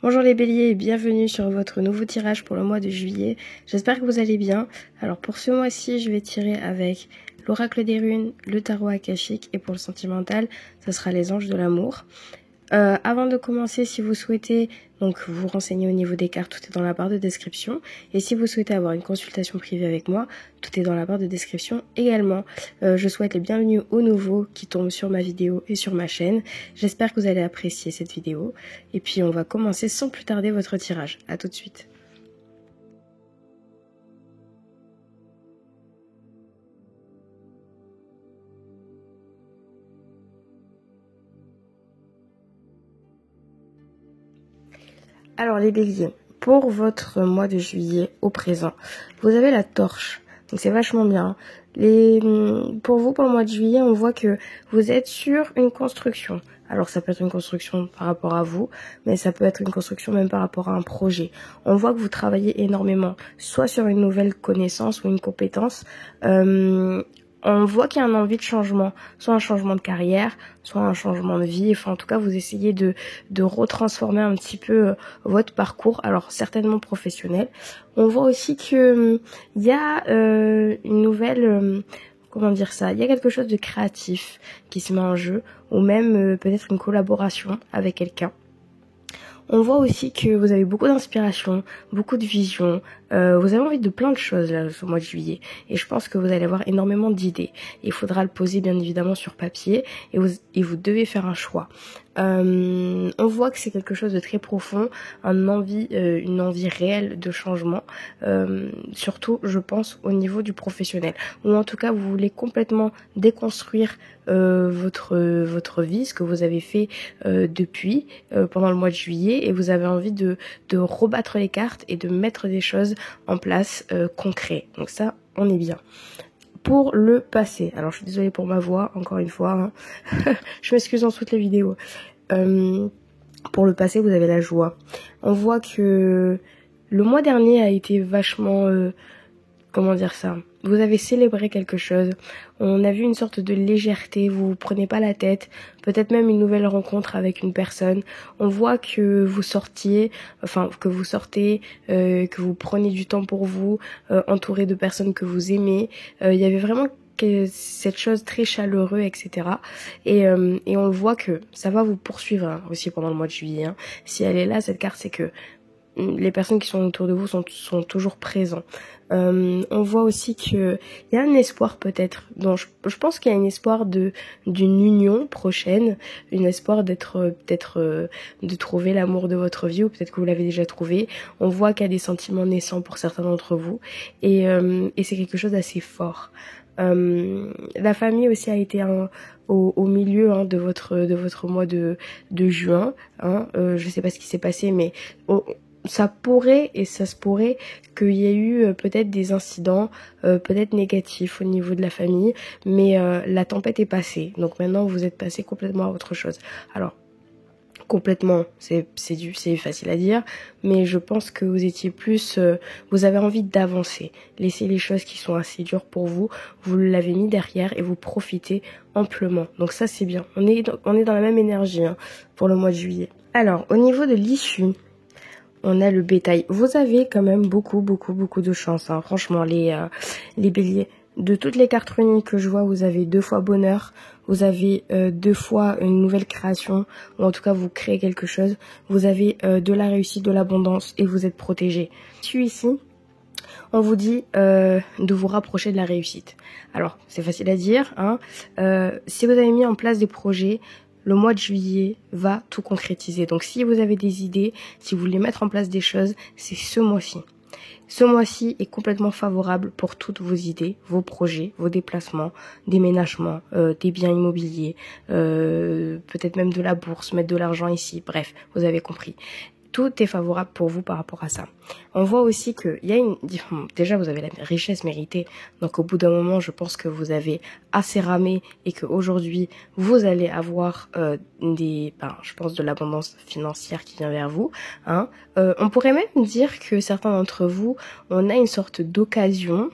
Bonjour les béliers et bienvenue sur votre nouveau tirage pour le mois de juillet. J'espère que vous allez bien. Alors pour ce mois-ci, je vais tirer avec l'oracle des runes, le tarot akashique et pour le sentimental, ça sera les anges de l'amour. Avant de commencer, si vous souhaitez donc vous renseigner au niveau des cartes, tout est dans la barre de description. Et si vous souhaitez avoir une consultation privée avec moi, tout est dans la barre de description également. Je souhaite les bienvenus aux nouveaux qui tombent sur ma vidéo et sur ma chaîne. J'espère que vous allez apprécier cette vidéo. Et puis on va commencer sans plus tarder votre tirage. À tout de suite. Alors les béliers, pour votre mois de juillet au présent, vous avez la torche, donc c'est vachement bien. Pour vous, pour le mois de juillet, on voit que vous êtes sur une construction. Alors ça peut être une construction par rapport à vous, mais ça peut être une construction même par rapport à un projet. On voit que vous travaillez énormément, soit sur une nouvelle connaissance ou une compétence. On voit qu'il y a un envie de changement, soit un changement de carrière, soit un changement de vie. Enfin, en tout cas, vous essayez de retransformer un petit peu votre parcours, alors certainement professionnel. On voit aussi que il y a une nouvelle, comment dire ça, il y a quelque chose de créatif qui se met en jeu, ou même peut-être une collaboration avec quelqu'un. On voit aussi que vous avez beaucoup d'inspiration, beaucoup de vision, vous avez envie de plein de choses là ce mois de juillet et je pense que vous allez avoir énormément d'idées. Il faudra le poser bien évidemment sur papier et vous devez faire un choix. On voit que c'est quelque chose de très profond, une envie réelle de changement, surtout je pense au niveau du professionnel, ou en tout cas vous voulez complètement déconstruire votre vie, ce que vous avez fait depuis pendant le mois de juillet, et vous avez envie de rebattre les cartes et de mettre des choses en place concrètes. Donc ça, on est bien. Pour le passé, alors je suis désolée pour ma voix, encore une fois, hein. Je m'excuse dans toutes les vidéos. Pour le passé, vous avez la joie. On voit que le mois dernier a été vachement... comment dire ça, vous avez célébré quelque chose, on a vu une sorte de légèreté, vous prenez pas la tête, peut-être même une nouvelle rencontre avec une personne. On voit que vous sortez, que vous prenez du temps pour vous, entouré de personnes que vous aimez. Il y avait vraiment cette chose très chaleureux, etc. Et on voit que ça va vous poursuivre hein, aussi pendant le mois de juillet. Hein. Si elle est là, cette carte, c'est que les personnes qui sont autour de vous sont toujours présents. On voit aussi que il y a un espoir peut-être. Donc je pense qu'il y a un espoir d'une union prochaine, un espoir de trouver l'amour de votre vie, ou peut-être que vous l'avez déjà trouvé. On voit qu'il y a des sentiments naissants pour certains d'entre vous et c'est quelque chose d'assez fort. La famille aussi a été au milieu hein, de votre mois de juin. Hein. Je sais pas ce qui s'est passé, mais ça se pourrait qu'il y ait eu peut-être des incidents peut-être négatifs au niveau de la famille, mais la tempête est passée, donc maintenant vous êtes passé complètement à autre chose. Alors complètement, c'est facile à dire, mais je pense que vous étiez plus, vous avez envie d'avancer, laisser les choses qui sont assez dures pour vous, vous l'avez mis derrière et vous profitez amplement. Donc ça c'est bien, on est dans la même énergie hein, pour le mois de juillet. Alors au niveau de l'issue, on a le bétail. Vous avez quand même beaucoup de chance. Hein. Franchement, les béliers. De toutes les cartes runiques que je vois, vous avez 2 fois bonheur. Vous avez 2 fois une nouvelle création. Ou en tout cas, vous créez quelque chose. Vous avez de la réussite, de l'abondance et vous êtes protégé. Ici, on vous dit de vous rapprocher de la réussite. Alors, c'est facile à dire. Hein. Si vous avez mis en place des projets, le mois de juillet va tout concrétiser. Donc si vous avez des idées, si vous voulez mettre en place des choses, c'est ce mois-ci. Ce mois-ci est complètement favorable pour toutes vos idées, vos projets, vos déplacements, déménagements, des biens immobiliers, peut-être même de la bourse, mettre de l'argent ici. Bref, vous avez compris. Tout est favorable pour vous par rapport à ça. On voit aussi que il y a déjà vous avez la richesse méritée. Donc au bout d'un moment, je pense que vous assez ramé et que aujourd'hui vous allez avoir je pense de l'abondance financière qui vient vers vous. Hein. On pourrait même dire que certains d'entre vous, on a une sorte d'occasion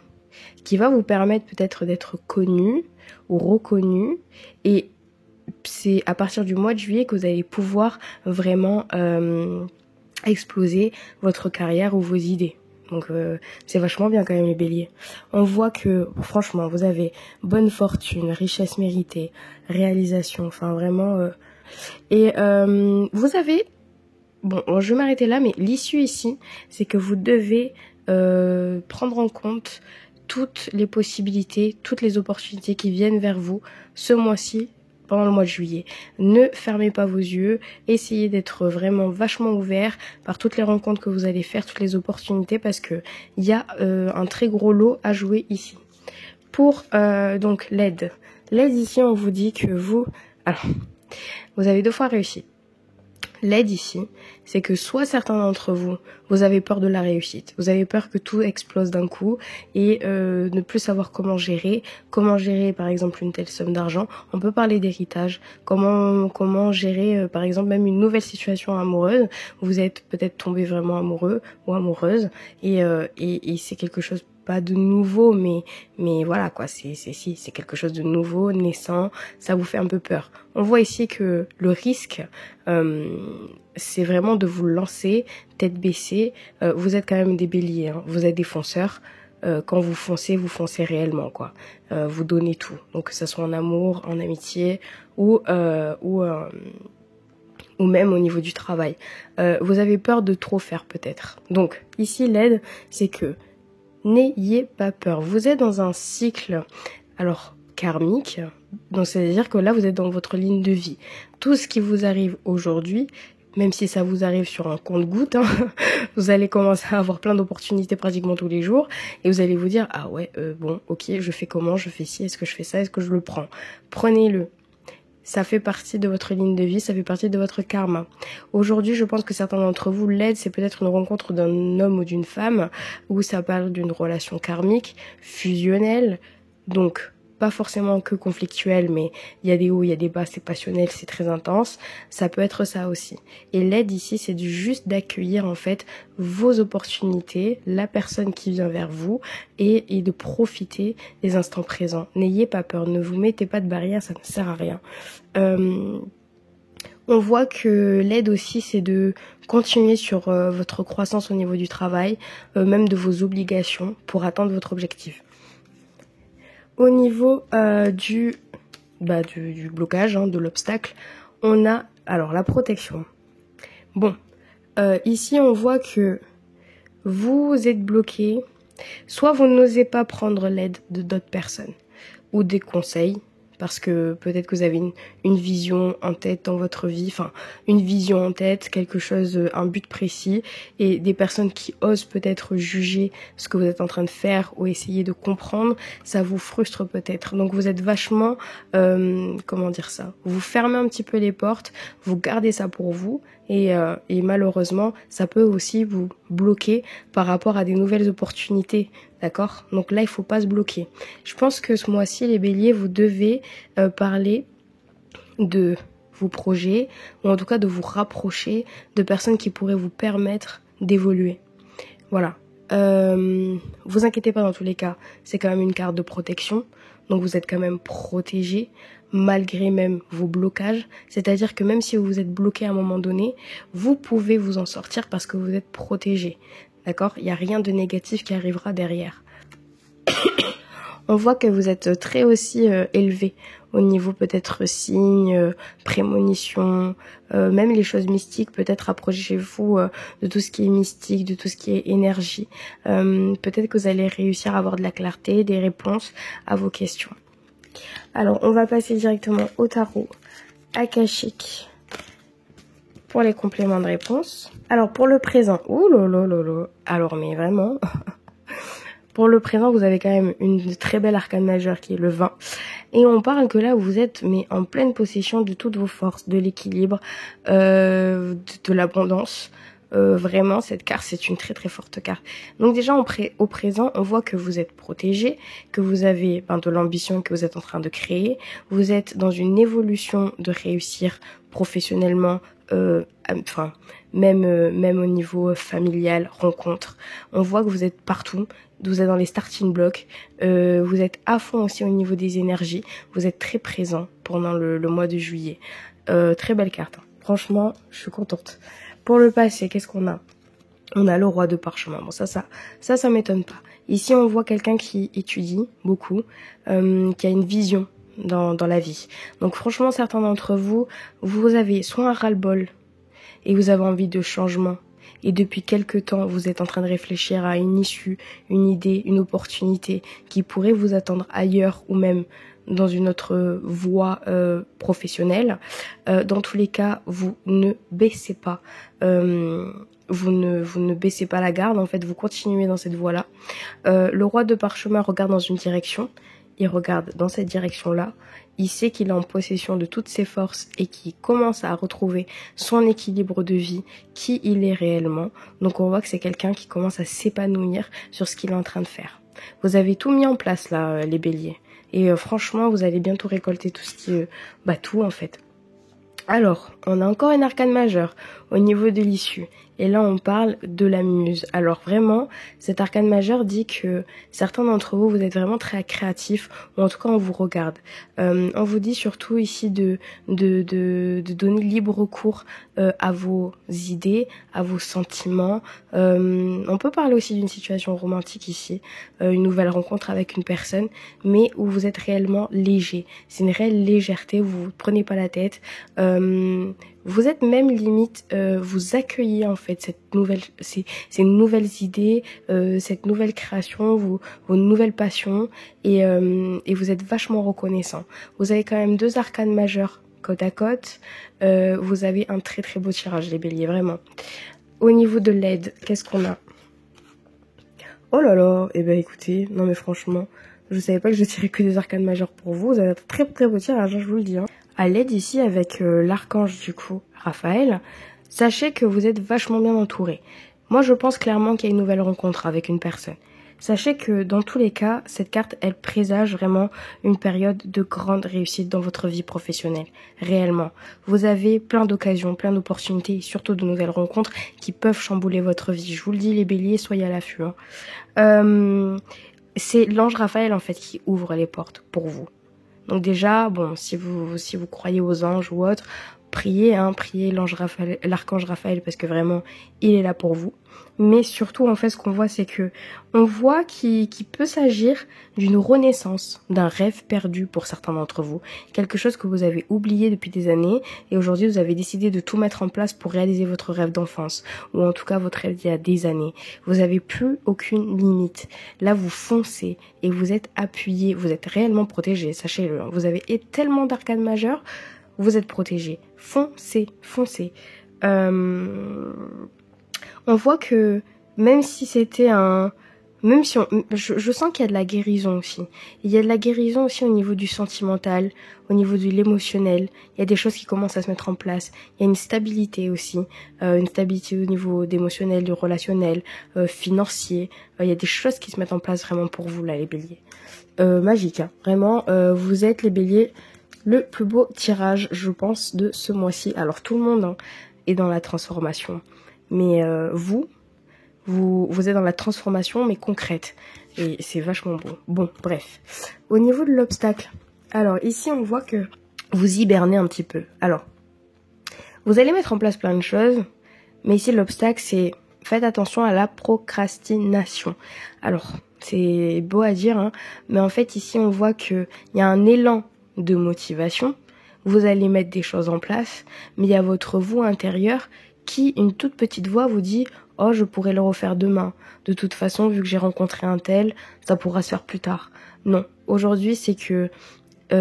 qui va vous permettre peut-être d'être connu ou reconnu, et c'est à partir du mois de juillet que vous allez pouvoir vraiment exploser votre carrière ou vos idées. Donc c'est vachement bien quand même les béliers. On voit que franchement vous avez bonne fortune, richesse méritée, réalisation, enfin vraiment et vous avez bon, je vais m'arrêter là, mais l'issue ici c'est que vous devez prendre en compte toutes les possibilités, toutes les opportunités qui viennent vers vous ce mois-ci pendant le mois de juillet. Ne fermez pas vos yeux, essayez d'être vraiment vachement ouvert par toutes les rencontres que vous allez faire, toutes les opportunités, parce que il y a un très gros lot à jouer ici. Pour donc l'aide. L'aide ici, on vous dit que vous avez 2 fois réussi. L'aide ici, c'est que soit certains d'entre vous, vous avez peur de la réussite, vous avez peur que tout explose d'un coup et ne plus savoir comment gérer par exemple une telle somme d'argent. On peut parler d'héritage, comment gérer par exemple même une nouvelle situation amoureuse. Vous êtes peut-être tombé vraiment amoureux ou amoureuse et c'est quelque chose pas de nouveau, mais voilà quoi, c'est quelque chose de nouveau, naissant, ça vous fait un peu peur. On voit ici que le risque, c'est vraiment de vous lancer, tête baissée. Vous êtes quand même des béliers, hein, vous êtes des fonceurs. Quand vous foncez réellement quoi. Vous donnez tout, donc que ça soit en amour, en amitié ou même au niveau du travail. Vous avez peur de trop faire peut-être. Donc ici l'aide, c'est que n'ayez pas peur. Vous êtes dans un cycle, alors karmique, donc c'est-à-dire que là vous êtes dans votre ligne de vie. Tout ce qui vous arrive aujourd'hui, même si ça vous arrive sur un compte-goutte, hein, vous allez commencer à avoir plein d'opportunités pratiquement tous les jours et vous allez vous dire ah ouais bon ok je fais comment, je fais ci, est-ce que je fais ça, est-ce que je le prends. Prenez-le. Ça fait partie de votre ligne de vie, ça fait partie de votre karma. Aujourd'hui, je pense que certains d'entre vous, l'aide, c'est peut-être une rencontre d'un homme ou d'une femme, où ça parle d'une relation karmique, fusionnelle, donc pas forcément que conflictuelle, mais il y a des hauts, il y a des bas, c'est passionnel, c'est très intense. Ça peut être ça aussi. Et l'aide ici, c'est juste d'accueillir en fait vos opportunités, la personne qui vient vers vous et de profiter des instants présents. N'ayez pas peur, ne vous mettez pas de barrière, ça ne sert à rien. On voit que l'aide aussi, c'est de continuer sur votre croissance au niveau du travail, même de vos obligations pour atteindre votre objectif. Au niveau du blocage, hein, de l'obstacle, on a alors la protection. Bon, ici on voit que vous êtes bloqué, soit vous n'osez pas prendre l'aide de d'autres personnes ou des conseils, parce que peut-être que vous avez une vision en tête dans votre vie, enfin une vision en tête, quelque chose, un but précis, et des personnes qui osent peut-être juger ce que vous êtes en train de faire ou essayer de comprendre, ça vous frustre peut-être. Donc vous êtes vachement, comment dire ça, vous fermez un petit peu les portes, vous gardez ça pour vous, et malheureusement ça peut aussi vous bloquer par rapport à des nouvelles opportunités. D'accord ? Donc là, il faut pas se bloquer. Je pense que ce mois-ci, les béliers, vous devez parler de vos projets, ou en tout cas de vous rapprocher de personnes qui pourraient vous permettre d'évoluer. Voilà. Vous inquiétez pas dans tous les cas, c'est quand même une carte de protection. Donc vous êtes quand même protégé malgré même vos blocages. C'est-à-dire que même si vous êtes bloqué à un moment donné, vous pouvez vous en sortir parce que vous êtes protégé. D'accord ? Il n'y a rien de négatif qui arrivera derrière. On voit que vous êtes très aussi élevé au niveau peut-être signe, prémonition, même les choses mystiques, peut-être approchez-vous de tout ce qui est mystique, de tout ce qui est énergie. Peut-être que vous allez réussir à avoir de la clarté, des réponses à vos questions. Alors, on va passer directement au tarot akashique pour les compléments de réponse. Alors, pour le présent, alors mais vraiment, pour le présent, vous avez quand même une très belle arcane majeure qui est le 20. Et on parle que là, vous êtes mais en pleine possession de toutes vos forces, de l'équilibre, de l'abondance. Vraiment, cette carte, c'est une très très forte carte. Donc déjà, au présent, on voit que vous êtes protégé, que vous avez de l'ambition que vous êtes en train de créer. Vous êtes dans une évolution de réussir professionnellement, même au niveau familial, rencontre. On voit que vous êtes partout. Vous êtes dans les starting blocks. Vous êtes à fond aussi au niveau des énergies. Vous êtes très présent pendant le mois de juillet. Très belle carte. Hein. Franchement, je suis contente. Pour le passé, qu'est-ce qu'on a? On a le roi de parchemin. Bon, ça m'étonne pas. Ici, on voit quelqu'un qui étudie beaucoup, qui a une vision dans la vie. Donc franchement, certains d'entre vous, vous avez soit un ras-le-bol et vous avez envie de changement. Et depuis quelque temps, vous êtes en train de réfléchir à une issue, une idée, une opportunité qui pourrait vous attendre ailleurs ou même dans une autre voie professionnelle. Dans tous les cas, vous ne baissez pas. Vous ne baissez pas la garde, en fait, vous continuez dans cette voie-là. Le roi de parchemin regarde dans une direction, il regarde dans cette direction-là, il sait qu'il est en possession de toutes ses forces et qu'il commence à retrouver son équilibre de vie, qui il est réellement. Donc on voit que c'est quelqu'un qui commence à s'épanouir sur ce qu'il est en train de faire. Vous avez tout mis en place là, les béliers. Et franchement, vous allez bientôt récolter tout ce qui... tout en fait. Alors, on a encore une arcane majeure au niveau de l'issue. Et là, on parle de la muse. Alors vraiment, cet arcane majeur dit que certains d'entre vous, vous êtes vraiment très créatifs, ou en tout cas, on vous regarde. On vous dit surtout ici de donner libre cours à vos idées, à vos sentiments. On peut parler aussi d'une situation romantique ici, une nouvelle rencontre avec une personne, mais où vous êtes réellement léger. C'est une réelle légèreté, vous ne prenez pas la tête. Vous êtes même limite, vous accueillez en fait ces nouvelles idées, cette nouvelle création, vos nouvelles passions, et vous êtes vachement reconnaissant. Vous avez quand même 2 arcanes majeures côte à côte. Vous avez un très très beau tirage, les béliers, vraiment. Au niveau de l'aide, qu'est-ce qu'on a? Oh là là, eh ben écoutez, non mais franchement, je savais pas que je tirais que des arcanes majeures pour vous. Vous avez un très très beau tirage, je vous le dis. À l'aide ici avec l'archange du coup, Raphaël, sachez que vous êtes vachement bien entouré. Moi je pense clairement qu'il y a une nouvelle rencontre avec une personne. Sachez que dans tous les cas, cette carte, elle présage vraiment une période de grande réussite dans votre vie professionnelle, réellement. Vous avez plein d'occasions, plein d'opportunités et surtout de nouvelles rencontres qui peuvent chambouler votre vie. Je vous le dis les béliers, soyez à l'affût. C'est l'ange Raphaël en fait qui ouvre les portes pour vous. Donc déjà, bon, si vous croyez aux anges ou autres, priez l'archange Raphaël parce que vraiment, il est là pour vous. Mais surtout, en fait, ce qu'on voit, c'est que on voit qu'il peut s'agir d'une renaissance, d'un rêve perdu pour certains d'entre vous. Quelque chose que vous avez oublié depuis des années et aujourd'hui, vous avez décidé de tout mettre en place pour réaliser votre rêve d'enfance ou en tout cas votre rêve d'il y a des années. Vous avez plus aucune limite. Là, vous foncez et vous êtes appuyé, vous êtes réellement protégé, sachez-le. Vous avez tellement d'arcanes majeures, vous êtes protégé. Foncez. On voit que même si c'était je sens qu'il y a de la guérison aussi. Il y a de la guérison aussi au niveau du sentimental, au niveau de l'émotionnel. Il y a des choses qui commencent à se mettre en place. Il y a une stabilité aussi, une stabilité au niveau d'émotionnel, du relationnel, financier. Il y a des choses qui se mettent en place vraiment pour vous là, les béliers. Magique, hein. Vraiment, vous êtes les béliers le plus beau tirage, je pense, de ce mois-ci. Alors tout le monde est dans la transformation. Mais vous êtes dans la transformation, mais concrète. Et c'est vachement beau. Bon, bref. Au niveau de l'obstacle, alors ici, on voit que vous hibernez un petit peu. Alors, vous allez mettre en place plein de choses, mais ici, l'obstacle, c'est faites attention à la procrastination. Alors, c'est beau à dire, hein, mais en fait, ici, on voit qu'il y a un élan de motivation. Vous allez mettre des choses en place, mais il y a votre vous intérieur qui, une toute petite voix, vous dit « Oh, je pourrais le refaire demain. De toute façon, vu que j'ai rencontré un tel, ça pourra se faire plus tard. » Non, aujourd'hui, c'est que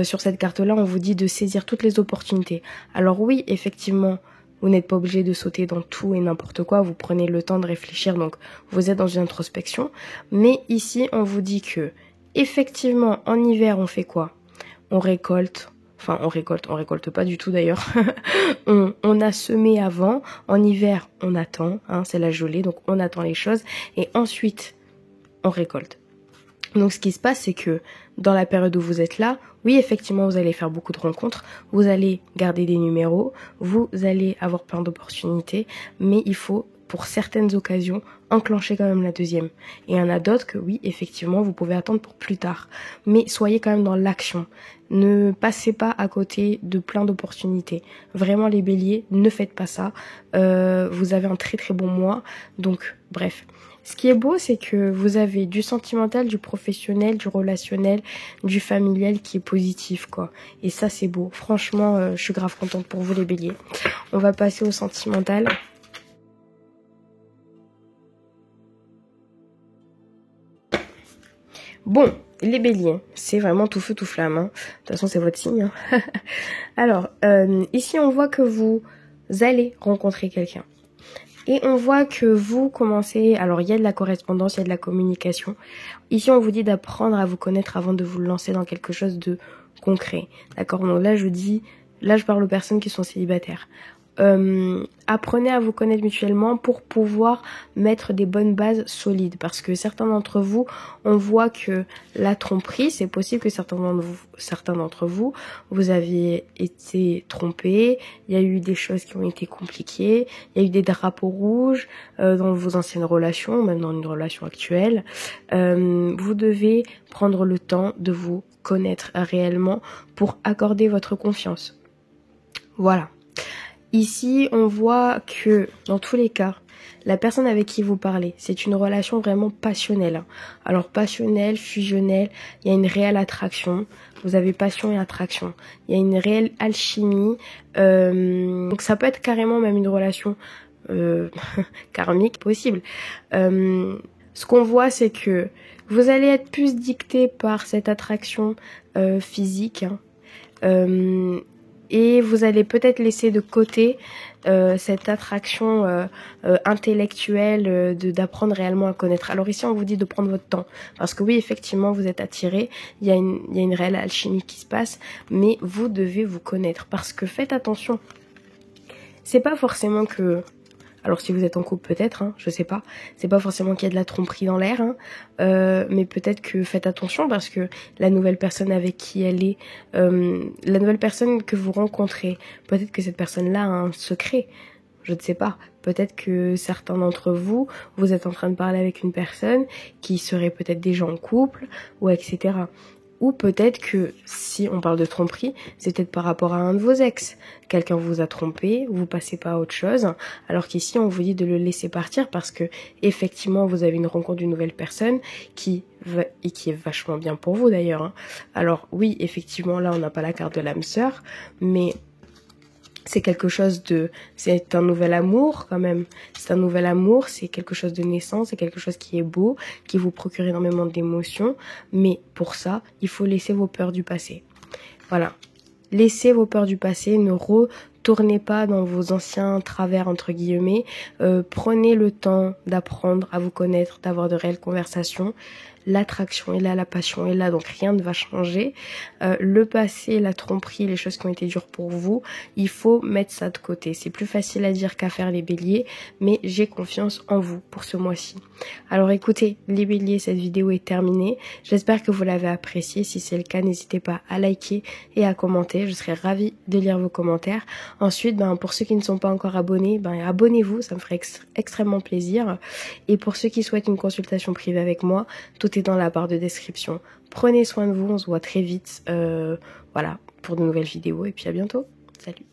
sur cette carte-là, on vous dit de saisir toutes les opportunités. Alors oui, effectivement, vous n'êtes pas obligé de sauter dans tout et n'importe quoi. Vous prenez le temps de réfléchir, donc vous êtes dans une introspection. Mais ici, on vous dit que, effectivement, en hiver, on fait quoi? On récolte. Enfin, on récolte pas du tout d'ailleurs. on a semé avant. En hiver, on attend. Hein, c'est la gelée, donc on attend les choses. Et ensuite, on récolte. Donc, ce qui se passe, c'est que dans la période où vous êtes là, oui, effectivement, vous allez faire beaucoup de rencontres. Vous allez garder des numéros. Vous allez avoir plein d'opportunités. Mais il faut pour certaines occasions, enclenchez quand même la deuxième. Et il y en a d'autres que oui, effectivement, vous pouvez attendre pour plus tard. Mais soyez quand même dans l'action. Ne passez pas à côté de plein d'opportunités. Vraiment les béliers, ne faites pas ça. Vous avez un très très bon mois. Donc bref. Ce qui est beau, c'est que vous avez du sentimental, du professionnel, du relationnel, du familial qui est positif, quoi. Et ça, c'est beau. Franchement, je suis grave contente pour vous, les béliers. On va passer au sentimental. Bon, les béliers, c'est vraiment tout feu, tout flamme. Hein. De toute façon, c'est votre signe. Hein. Alors, ici, on voit que vous allez rencontrer quelqu'un. Et on voit que vous commencez... Alors, il y a de la correspondance, il y a de la communication. Ici, on vous dit d'apprendre à vous connaître avant de vous lancer dans quelque chose de concret. D'accord? Donc là, je parle aux personnes qui sont célibataires. Apprenez à vous connaître mutuellement pour pouvoir mettre des bonnes bases solides, parce que certains d'entre vous, on voit que la tromperie, c'est possible que certains d'entre vous, vous aviez été trompés, il y a eu des choses qui ont été compliquées, il y a eu des drapeaux rouges dans vos anciennes relations, même dans une relation actuelle. Vous devez prendre le temps de vous connaître réellement pour accorder votre confiance. Voilà. Ici, on voit que, dans tous les cas, la personne avec qui vous parlez, c'est une relation vraiment passionnelle. Alors, passionnelle, fusionnelle, il y a une réelle attraction. Vous avez passion et attraction. Il y a une réelle alchimie. Donc, ça peut être carrément même une relation karmique possible. Ce qu'on voit, c'est que vous allez être plus dicté par cette attraction physique. Et vous allez peut-être laisser de côté cette attraction intellectuelle d'apprendre réellement à connaître. Alors ici, on vous dit de prendre votre temps. Parce que oui, effectivement, vous êtes attiré. Il y a une réelle alchimie qui se passe. Mais vous devez vous connaître. Parce que faites attention. C'est pas forcément que... Alors si vous êtes en couple peut-être, hein, je sais pas. C'est pas forcément qu'il y a de la tromperie dans l'air, hein, mais peut-être que faites attention parce que la nouvelle personne avec qui elle est, la nouvelle personne que vous rencontrez, peut-être que cette personne-là a un secret. Je ne sais pas. Peut-être que certains d'entre vous, vous êtes en train de parler avec une personne qui serait peut-être déjà en couple, ou etc. Ou peut-être que, si on parle de tromperie, c'est peut-être par rapport à un de vos ex. Quelqu'un vous a trompé, vous passez pas à autre chose, alors qu'ici on vous dit de le laisser partir parce que, effectivement, vous avez une rencontre d'une nouvelle personne qui est vachement bien pour vous d'ailleurs. Hein. Alors oui, effectivement, là on n'a pas la carte de l'âme sœur, mais... c'est un nouvel amour quand même. C'est un nouvel amour, c'est quelque chose de naissant, c'est quelque chose qui est beau, qui vous procure énormément d'émotions. Mais pour ça, il faut laisser vos peurs du passé. Voilà. Laissez vos peurs du passé, ne retournez pas dans vos anciens travers entre guillemets. Prenez le temps d'apprendre à vous connaître, d'avoir de réelles conversations. L'attraction est là, la passion est là, donc rien ne va changer. Le passé, la tromperie, les choses qui ont été dures pour vous, il faut mettre ça de côté. C'est plus facile à dire qu'à faire les béliers, mais j'ai confiance en vous pour ce mois-ci. Alors écoutez, les béliers, cette vidéo est terminée. J'espère que vous l'avez appréciée. Si c'est le cas, n'hésitez pas à liker et à commenter. Je serai ravie de lire vos commentaires. Ensuite, pour ceux qui ne sont pas encore abonnés, abonnez-vous, ça me ferait extrêmement plaisir. Et pour ceux qui souhaitent une consultation privée avec moi, tout est dans la barre de description. Prenez soin de vous, on se voit très vite, voilà, pour de nouvelles vidéos et puis à bientôt. Salut.